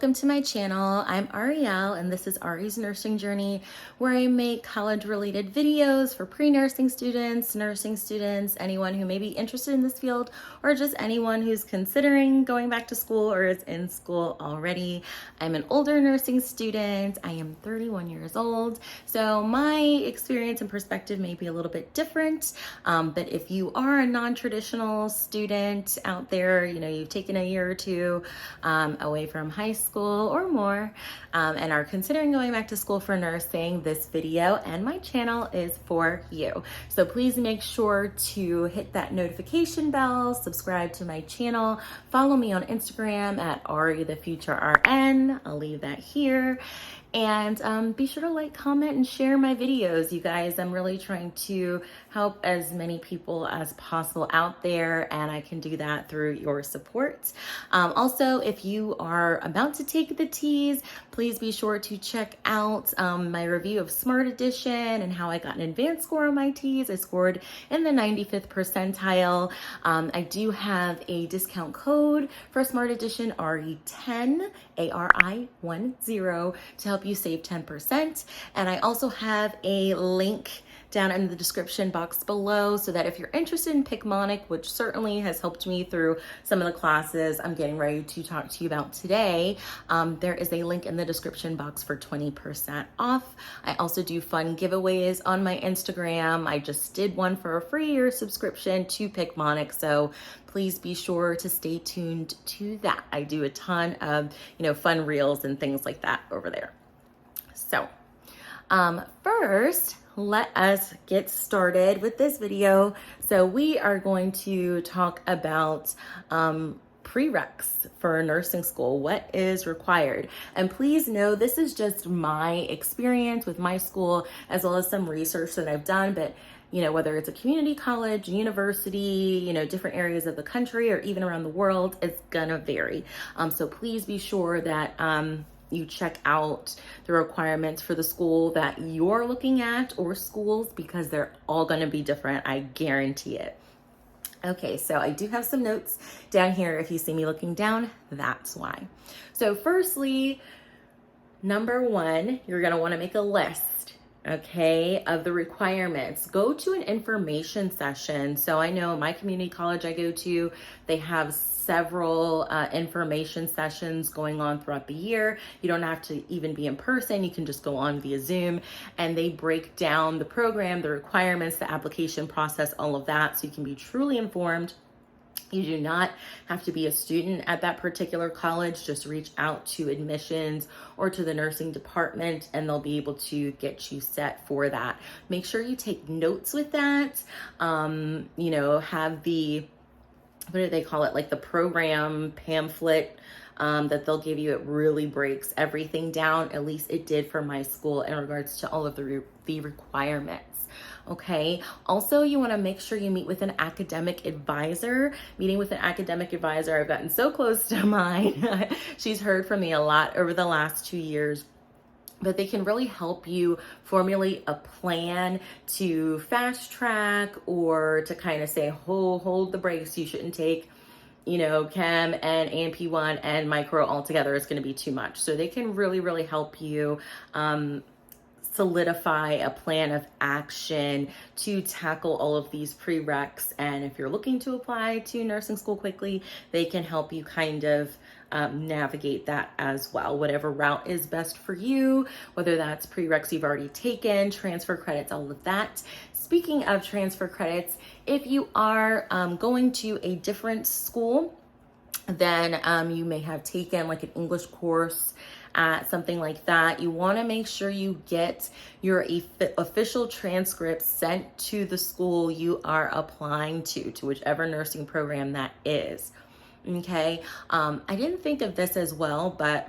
welcome to my channel. I'm Ariel and this is Ari's Nursing Journey, where I make college-related videos for pre-nursing students, nursing students, anyone who may be interested in this field, or just anyone who's considering going back to school or is in school already. I'm an older nursing student. I am 31 years old, so my experience and perspective may be a little bit different, but if you are a non-traditional student out there, you've taken a year or two away from high school or more and are considering going back to school for nursing, this video and my channel is for you. So please make sure to hit that notification bell, subscribe to my channel, follow me on Instagram at Ari the Future RN. I'll leave that here. And be sure to like, comment, and share my videos, you guys. I'm really trying to help as many people as possible out there, and I can do that through your support. Also, if you are about to take the T's, please be sure to check out my review of Smart Edition and how I got an advanced score on my T's. I scored in the 95th percentile. I do have a discount code for Smart Edition, RE10, ARI10, to help you save 10%. And I also have a link down in the description box below so that if you're interested in Picmonic, which certainly has helped me through some of the classes I'm getting ready to talk to you about today, there is a link in the description box for 20% off. I also do fun giveaways on my Instagram. I just did one for a free year subscription to Picmonic, so please be sure to stay tuned to that. I do a ton of, fun reels and things like that over there. So, first, let us get started with this video. So we are going to talk about prereqs for nursing school, what is required. And please know this is just my experience with my school, as well as some research that I've done, but whether it's a community college, university, different areas of the country or even around the world, it's gonna vary. So please be sure that you check out the requirements for the school that you're looking at or schools, because they're all gonna be different, I guarantee it. Okay, so I do have some notes down here. If you see me looking down, that's why. So firstly, number one, you're gonna wanna make a list, okay, of the requirements. Go to an information session. So I know my community college I go to, they have several information sessions going on throughout the year. You don't have to even be in person. You can just go on via Zoom, and they break down the program, the requirements, the application process, all of that, so you can be truly informed. You do not have to be a student at that particular college. Just reach out to admissions or to the nursing department and they'll be able to get you set for that. Make sure you take notes with that. Have the, what do they call it? Like the program pamphlet that they'll give you. It really breaks everything down. At least it did for my school in regards to all of the requirements. Okay. Also, you want to make sure you meet with an academic advisor. Meeting with an academic advisor, I've gotten so close to mine. She's heard from me a lot over the last 2 years. But they can really help you formulate a plan to fast track or to kind of say, hold the brakes. You shouldn't take, chem and ANP1 and micro all together. It's going to be too much. So they can really, really help you solidify a plan of action to tackle all of these prereqs. And if you're looking to apply to nursing school quickly, they can help you kind of navigate that as well. Whatever route is best for you, whether that's prereqs you've already taken, transfer credits, all of that. Speaking of transfer credits, if you are going to a different school, then you may have taken like an English course, something like that, you want to make sure you get your official transcript sent to the school you are applying to whichever nursing program that is. Okay, I didn't think of this as well, but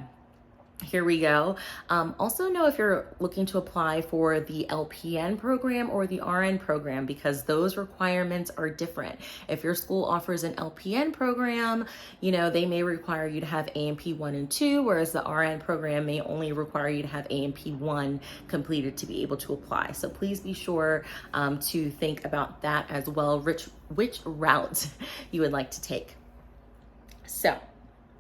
here we go. Also know if you're looking to apply for the LPN program or the RN program, because those requirements are different. If your school offers an LPN program, they may require you to have ANP 1 and 2, whereas the RN program may only require you to have ANP 1 completed to be able to apply. So please be sure to think about that as well, which route you would like to take. So,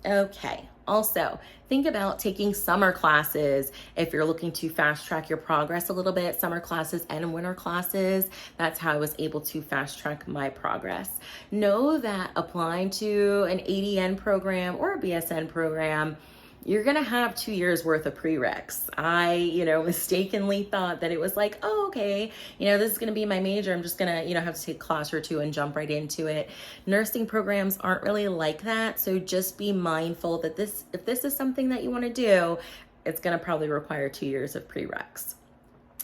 okay. Also, think about taking summer classes if you're looking to fast track your progress a little bit. Summer classes and winter classes. That's how I was able to fast track my progress. Know that applying to an ADN program or a BSN program, you're gonna have 2 years worth of prereqs. I, mistakenly thought that it was like, oh, okay, this is gonna be my major. I'm just gonna, have to take a class or two and jump right into it. Nursing programs aren't really like that. So just be mindful that if this is something that you wanna do, it's gonna probably require 2 years of prereqs.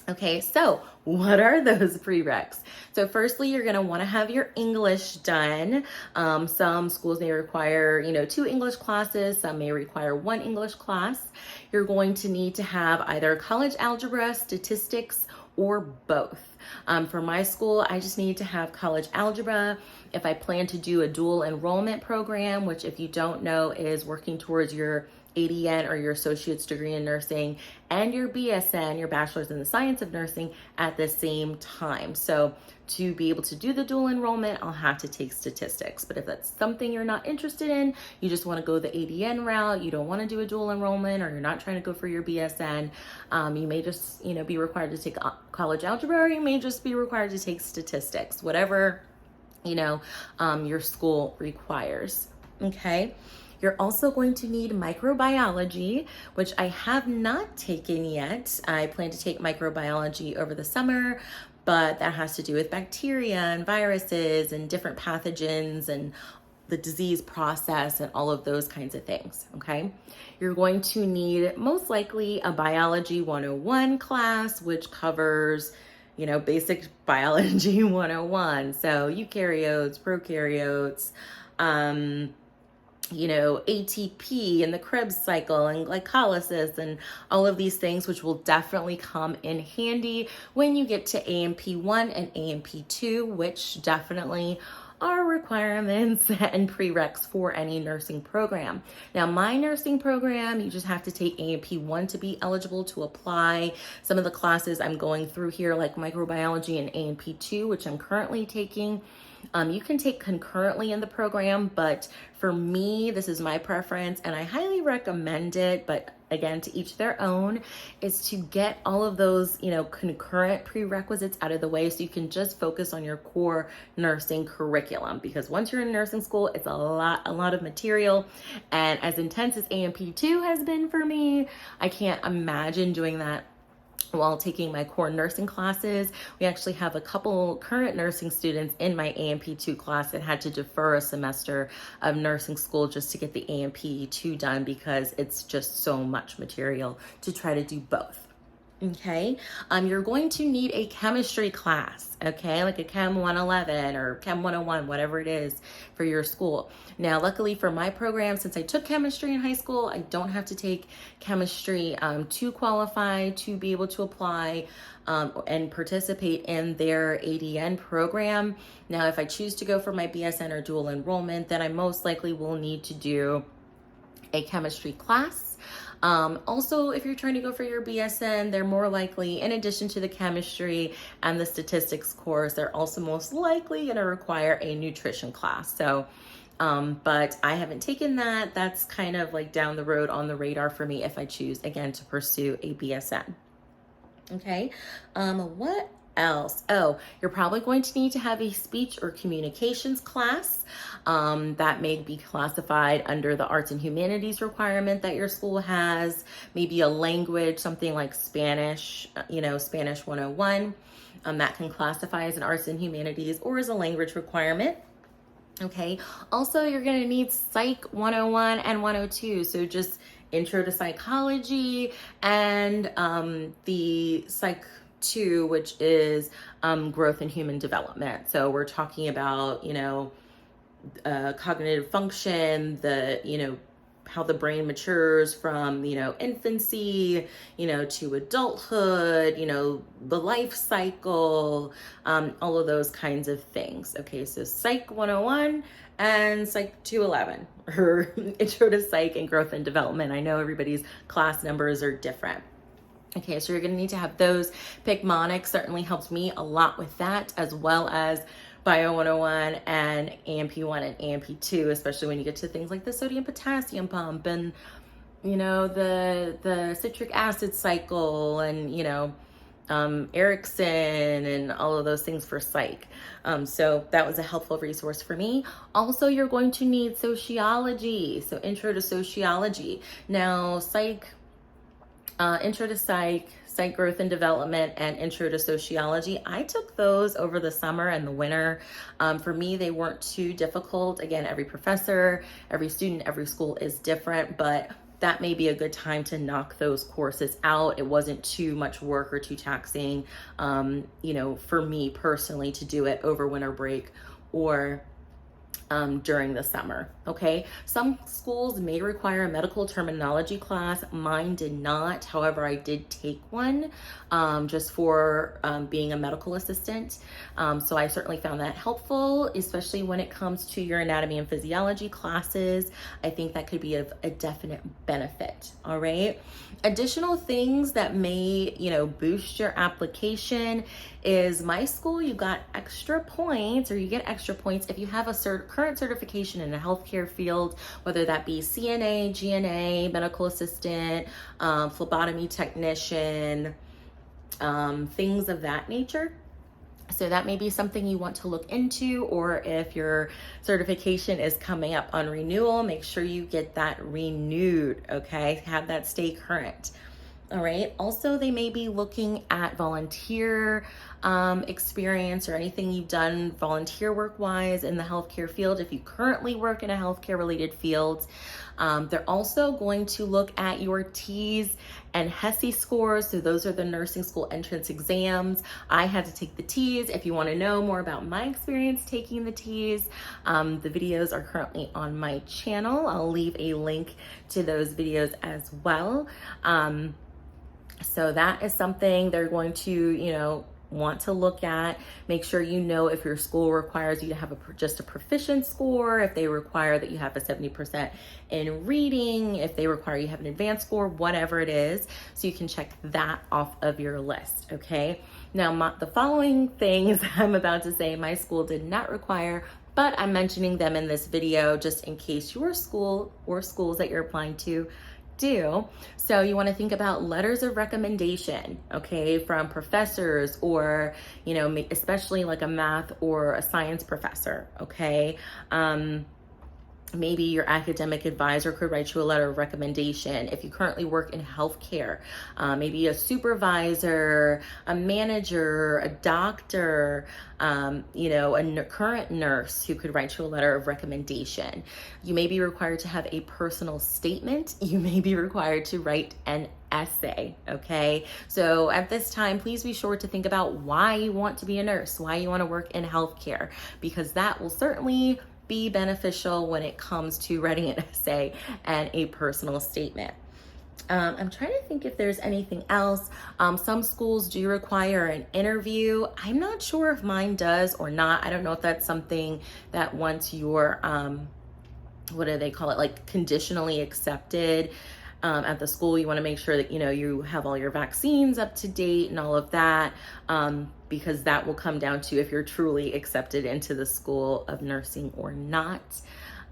Okay, so what are those prereqs? So firstly, you're gonna wanna have your English done. Some schools may require, 2 English classes. Some may require 1 English class. You're going to need to have either college algebra, statistics, or both. For my school, I just need to have college algebra. If I plan to do a dual enrollment program, which if you don't know is working towards your ADN or your associate's degree in nursing and your BSN, your bachelor's in the science of nursing at the same time. So to be able to do the dual enrollment, I'll have to take statistics. But if that's something you're not interested in, you just want to go the ADN route, you don't want to do a dual enrollment, or you're not trying to go for your BSN, you may just, be required to take college algebra, or you may just be required to take statistics, whatever, your school requires. Okay. You're also going to need microbiology, which I have not taken yet. I plan to take microbiology over the summer, but that has to do with bacteria and viruses and different pathogens and the disease process and all of those kinds of things, okay? You're going to need most likely a biology 101 class, which covers basic biology 101. So eukaryotes, prokaryotes, ATP and the Krebs cycle and glycolysis and all of these things, which will definitely come in handy when you get to AMP1 and AMP2, which definitely are requirements and prereqs for any nursing program. Now, my nursing program, you just have to take AMP1 to be eligible to apply. Some of the classes I'm going through here, like microbiology and AMP2, which I'm currently taking, you can take concurrently in the program, but for me, this is my preference and I highly recommend it, but again, to each their own, is to get all of those, concurrent prerequisites out of the way so you can just focus on your core nursing curriculum. Because once you're in nursing school, it's a lot of material. And as intense as AMP2 has been for me, I can't imagine doing that while taking my core nursing classes. We actually have a couple current nursing students in my AMP2 class that had to defer a semester of nursing school just to get the AMP2 done because it's just so much material to try to do both. Okay, you're going to need a chemistry class, okay, like a Chem 111 or Chem 101, whatever it is for your school. Now, luckily for my program, since I took chemistry in high school, I don't have to take chemistry to qualify to be able to apply and participate in their ADN program. Now, if I choose to go for my BSN or dual enrollment, then I most likely will need to do a chemistry class. Also, if you're trying to go for your BSN, they're more likely, in addition to the chemistry and the statistics course, they're also most likely going to require a nutrition class. So, but I haven't taken that. That's kind of like down the road on the radar for me if I choose, again, to pursue a BSN. Okay. What else? Oh, you're probably going to need to have a speech or communications class that may be classified under the arts and humanities requirement that your school has, maybe a language, something like Spanish, Spanish 101, that can classify as an arts and humanities or as a language requirement. Okay. Also, you're going to need Psych 101 and 102. So just intro to psychology and the Psych 2, which is growth and human development. So we're talking about, cognitive function, how the brain matures from, infancy, to adulthood, the life cycle, all of those kinds of things. Okay, so Psych 101 and Psych 211, or Intro to Psych and Growth and Development. I know everybody's class numbers are different. Okay, so you're going to need to have those. Picmonics certainly helps me a lot with that, as well as Bio 101 and AMP1 and AMP2, especially when you get to things like the sodium potassium pump and, you know, the citric acid cycle and, you know, Erickson and all of those things for psych. So that was a helpful resource for me. Also, you're going to need sociology. So intro to sociology. Now, intro to psych growth and development, and intro to sociology. I took those over the summer and the winter. For me, they weren't too difficult. Again, every professor, every student, every school is different, but that may be a good time to knock those courses out. It wasn't too much work or too taxing, you know, for me personally to do it over winter break or during the summer, okay? Some schools may require a medical terminology class. Mine did not. However, I did take one just for being a medical assistant. So I certainly found that helpful, especially when it comes to your anatomy and physiology classes. I think that could be of a definite benefit, all right? Additional things that may, you know, boost your application is my school, you got extra points, or you get extra points if you have a current certification in a healthcare field, whether that be CNA, GNA, medical assistant, phlebotomy technician, things of that nature. So that may be something you want to look into, or if your certification is coming up on renewal, make sure you get that renewed, okay? Have that stay current. All right. Also, they may be looking at volunteer experience or anything you've done volunteer work wise in the healthcare field. If you currently work in a healthcare related field, they're also going to look at your T's and HESI scores. So those are the nursing school entrance exams. I had to take the T's. If you want to know more about my experience taking the T's, the videos are currently on my channel. I'll leave a link to those videos as well. So that is something they're going to, you know, want to look at. Make sure you know if your school requires you to have just a proficient score, if they require that you have a 70% in reading, if they require you have an advanced score, whatever it is, so you can check that off of your list, okay? Now, the following things I'm about to say, my school did not require, but I'm mentioning them in this video just in case your school or schools that you're applying to do. So you want to think about letters of recommendation, okay, from professors or, you know, especially like a math or a science professor, okay? Maybe your academic advisor could write you a letter of recommendation. If you currently work in healthcare, maybe a supervisor, a manager, a doctor, you know, a current nurse who could write you a letter of recommendation. You may be required to have a personal statement. You may be required to write an essay, okay? So at this time, please be sure to think about why you want to be a nurse, why you want to work in healthcare, because that will certainly be beneficial when it comes to writing an essay and a personal statement. I'm trying to think if there's anything else. Some schools do require an interview. I'm not sure if mine does or not. I don't know if that's something that once you're, what do they call it? Like conditionally accepted at the school, you want to make sure that, you know, you have all your vaccines up to date and all of that, because that will come down to if you're truly accepted into the school of nursing or not.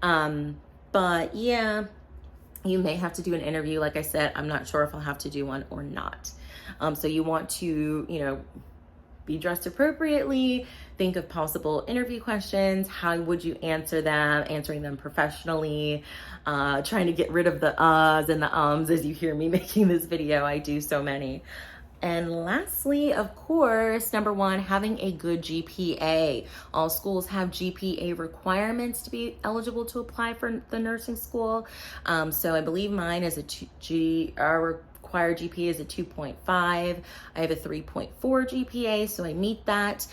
But yeah, you may have to do an interview. Like I said, I'm not sure if I'll have to do one or not. So you want to, you know, be dressed appropriately, think of possible interview questions. How would you answer them? Answering them professionally, trying to get rid of the uhs and the ums as you hear me making this video. I do so many. And lastly, of course, number one, having a good GPA. All schools have GPA requirements to be eligible to apply for the nursing school. So I believe mine is our required GPA is a 2.5. I have a 3.4 GPA, so I meet that.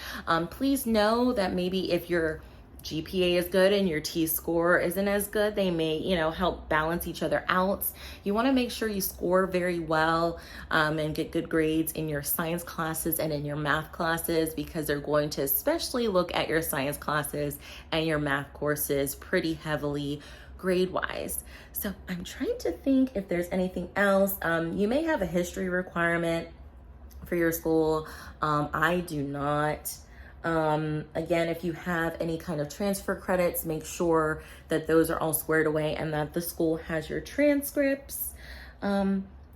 Please know that maybe if your GPA is good and your T-score isn't as good, they may, you know, help balance each other out. You want to make sure you score very well and get good grades in your science classes and in your math classes, because they're going to especially look at your science classes and your math courses pretty heavily grade-wise. So I'm trying to think if there's anything else. You may have a history requirement for your school. I do not. Again, if you have any kind of transfer credits, make sure that those are all squared away and that the school has your transcripts.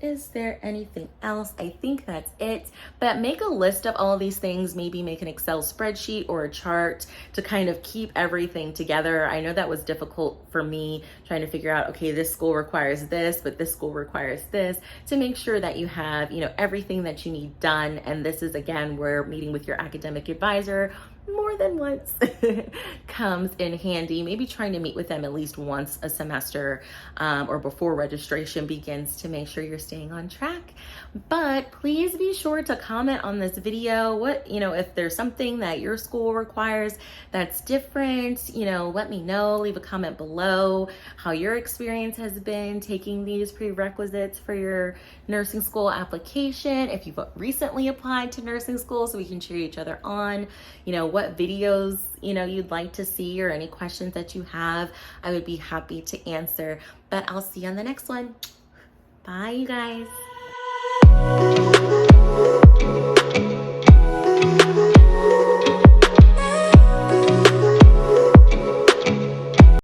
Is there anything else? I think that's it. But make a list of all of these things, maybe make an Excel spreadsheet or a chart to kind of keep everything together. I know that was difficult for me trying to figure out, okay, this school requires this, but this school requires this, to make sure that you have, everything that you need done. And this is, again, where meeting with your academic advisor more than once comes in handy. Maybe trying to meet with them at least once a semester or before registration begins to make sure you're staying on track. But please be sure to comment on this video. If there's something that your school requires that's different, let me know. Leave a comment below how your experience has been taking these prerequisites for your nursing school application. If you've recently applied to nursing school, so we can cheer each other on. What videos you'd like to see, or any questions that you have, I would be happy to answer. But I'll see you on the next one. Bye, you guys.